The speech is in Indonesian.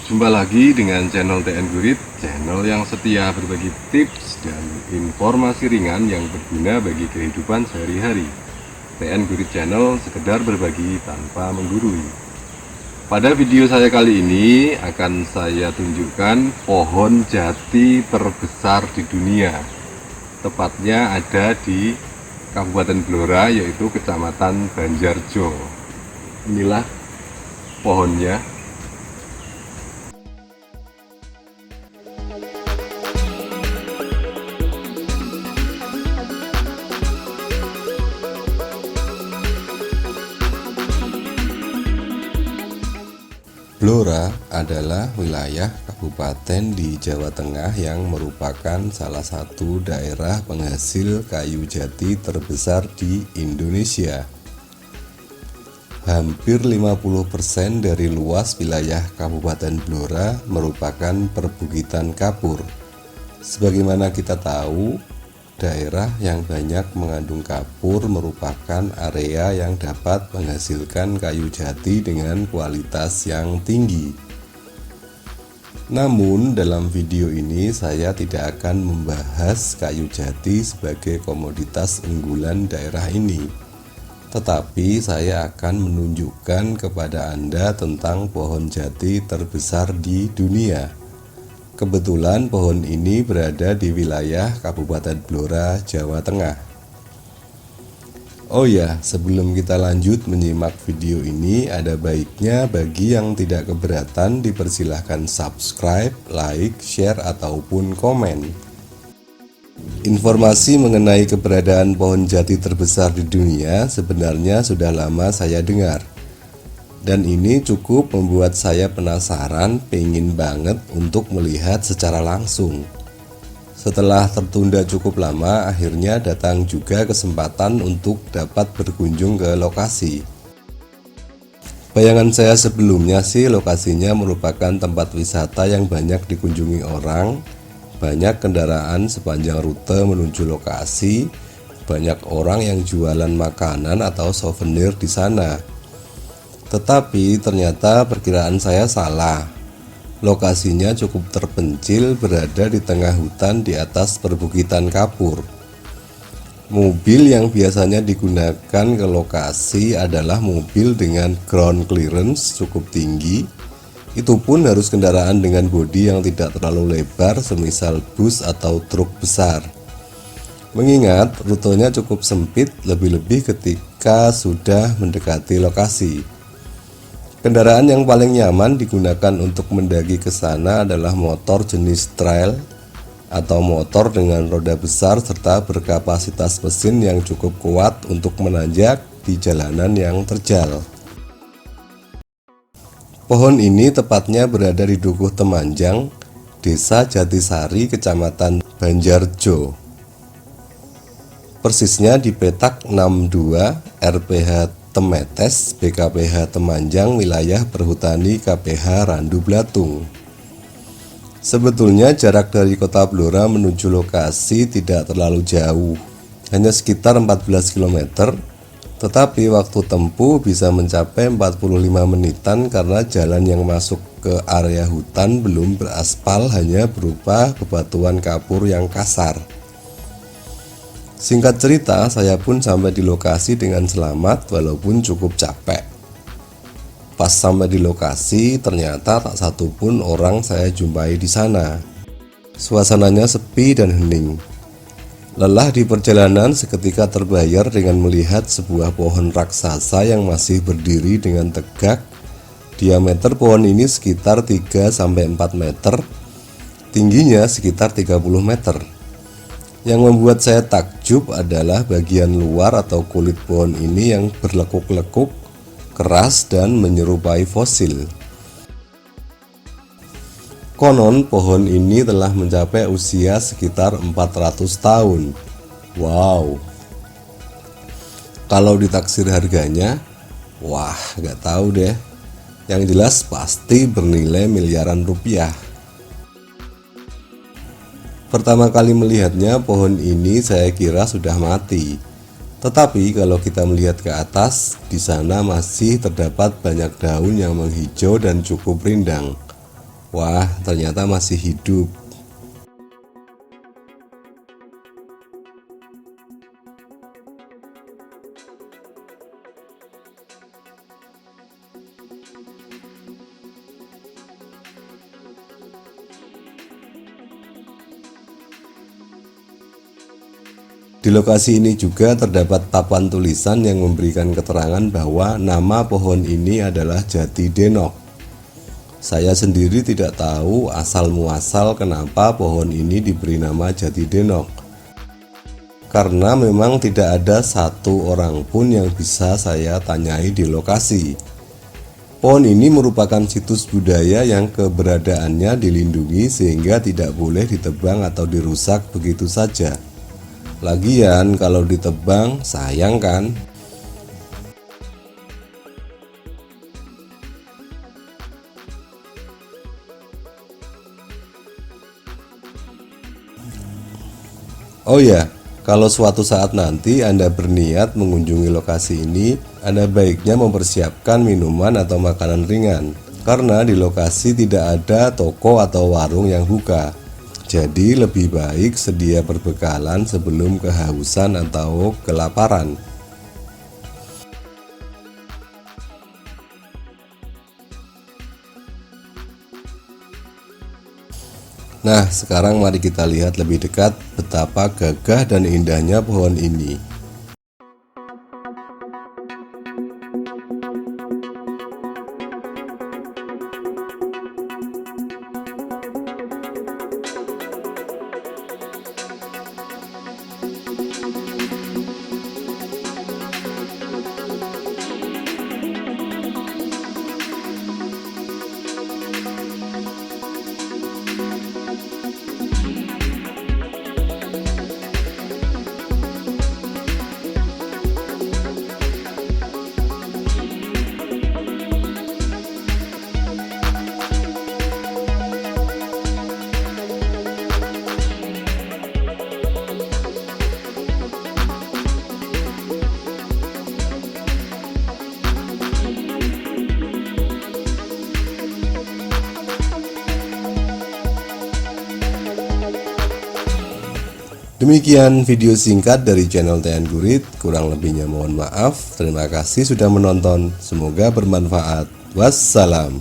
Jumpa lagi dengan channel TN Gurit, channel yang setia berbagi tips dan informasi ringan yang berguna bagi kehidupan sehari-hari. TN Gurit Channel sekedar berbagi tanpa menggurui. Pada video saya kali ini akan saya tunjukkan pohon jati terbesar di dunia. Tepatnya ada di Kabupaten Blora, yaitu Kecamatan Banjarjo. Inilah pohonnya. Blora adalah wilayah kabupaten di Jawa Tengah yang merupakan salah satu daerah penghasil kayu jati terbesar di Indonesia. Hampir 50% dari luas wilayah Kabupaten Blora merupakan perbukitan kapur. Sebagaimana kita tahu, daerah yang banyak mengandung kapur merupakan area yang dapat menghasilkan kayu jati dengan kualitas yang tinggi. Namun dalam video ini saya tidak akan membahas kayu jati sebagai komoditas unggulan daerah ini, tetapi saya akan menunjukkan kepada Anda tentang pohon jati terbesar di dunia. Kebetulan pohon ini berada di wilayah Kabupaten Blora, Jawa Tengah. Oh ya, sebelum kita lanjut menyimak video ini, ada baiknya bagi yang tidak keberatan dipersilahkan subscribe, like, share, ataupun komen. Informasi mengenai keberadaan pohon jati terbesar di dunia sebenarnya sudah lama saya dengar. Dan ini cukup membuat saya penasaran, pengen banget untuk melihat secara langsung. Setelah tertunda cukup lama, akhirnya datang juga kesempatan untuk dapat berkunjung ke lokasi. Bayangan saya sebelumnya sih lokasinya merupakan tempat wisata yang banyak dikunjungi orang, banyak kendaraan sepanjang rute menuju lokasi, banyak orang yang jualan makanan atau souvenir di sana. Tetapi ternyata perkiraan saya salah. Lokasinya cukup terpencil, berada di tengah hutan di atas perbukitan kapur. Mobil yang biasanya digunakan ke lokasi adalah mobil dengan ground clearance cukup tinggi. Itu pun harus kendaraan dengan bodi yang tidak terlalu lebar, semisal bus atau truk besar. Mengingat rutenya cukup sempit, lebih-lebih ketika sudah mendekati lokasi. Kendaraan yang paling nyaman digunakan untuk mendaki ke sana adalah motor jenis trail atau motor dengan roda besar serta berkapasitas mesin yang cukup kuat untuk menanjak di jalanan yang terjal. Pohon ini tepatnya berada di Dukuh Temanjang, Desa Jatisari, Kecamatan Banjarjo. Persisnya di petak 62 RPH Temetes, BKPH Temanjang, wilayah perhutani KPH Randu Blatung. Sebetulnya jarak dari kota Blora menuju lokasi tidak terlalu jauh, hanya sekitar 14 km, tetapi waktu tempuh bisa mencapai 45 menitan karena jalan yang masuk ke area hutan belum beraspal, hanya berupa bebatuan kapur yang kasar. Singkat cerita, saya pun sampai di lokasi dengan selamat walaupun cukup capek. Pas sampai di lokasi, ternyata tak satu pun orang saya jumpai di sana. Suasananya sepi dan hening. Lelah di perjalanan seketika terbayar dengan melihat sebuah pohon raksasa yang masih berdiri dengan tegak. Diameter pohon ini sekitar 3-4 meter, tingginya sekitar 30 meter. Yang membuat saya takjub adalah bagian luar atau kulit pohon ini yang berlekuk-lekuk, keras dan menyerupai fosil. Konon pohon ini telah mencapai usia sekitar 400 tahun. Wow. Kalau ditaksir harganya, wah gak tahu deh. Yang jelas pasti bernilai miliaran rupiah. Pertama kali melihatnya, pohon ini saya kira sudah mati. Tetapi kalau kita melihat ke atas, di sana masih terdapat banyak daun yang menghijau dan cukup rindang. Wah, ternyata masih hidup. Di lokasi ini juga terdapat papan tulisan yang memberikan keterangan bahwa nama pohon ini adalah jati denok. Saya sendiri tidak tahu asal-muasal kenapa pohon ini diberi nama jati denok, karena memang tidak ada satu orang pun yang bisa saya tanyai di lokasi. Pohon ini merupakan situs budaya yang keberadaannya dilindungi sehingga tidak boleh ditebang atau dirusak begitu saja. Lagian kalau ditebang sayang kan? Oh ya, kalau suatu saat nanti Anda berniat mengunjungi lokasi ini, Anda baiknya mempersiapkan minuman atau makanan ringan, karena di lokasi tidak ada toko atau warung yang buka. Jadi lebih baik sedia perbekalan sebelum kehausan atau kelaparan. Nah, sekarang mari kita lihat lebih dekat betapa gagah dan indahnya pohon ini. Demikian video singkat dari channel TN Gurit, kurang lebihnya mohon maaf. Terima kasih sudah menonton, semoga bermanfaat. Wassalam.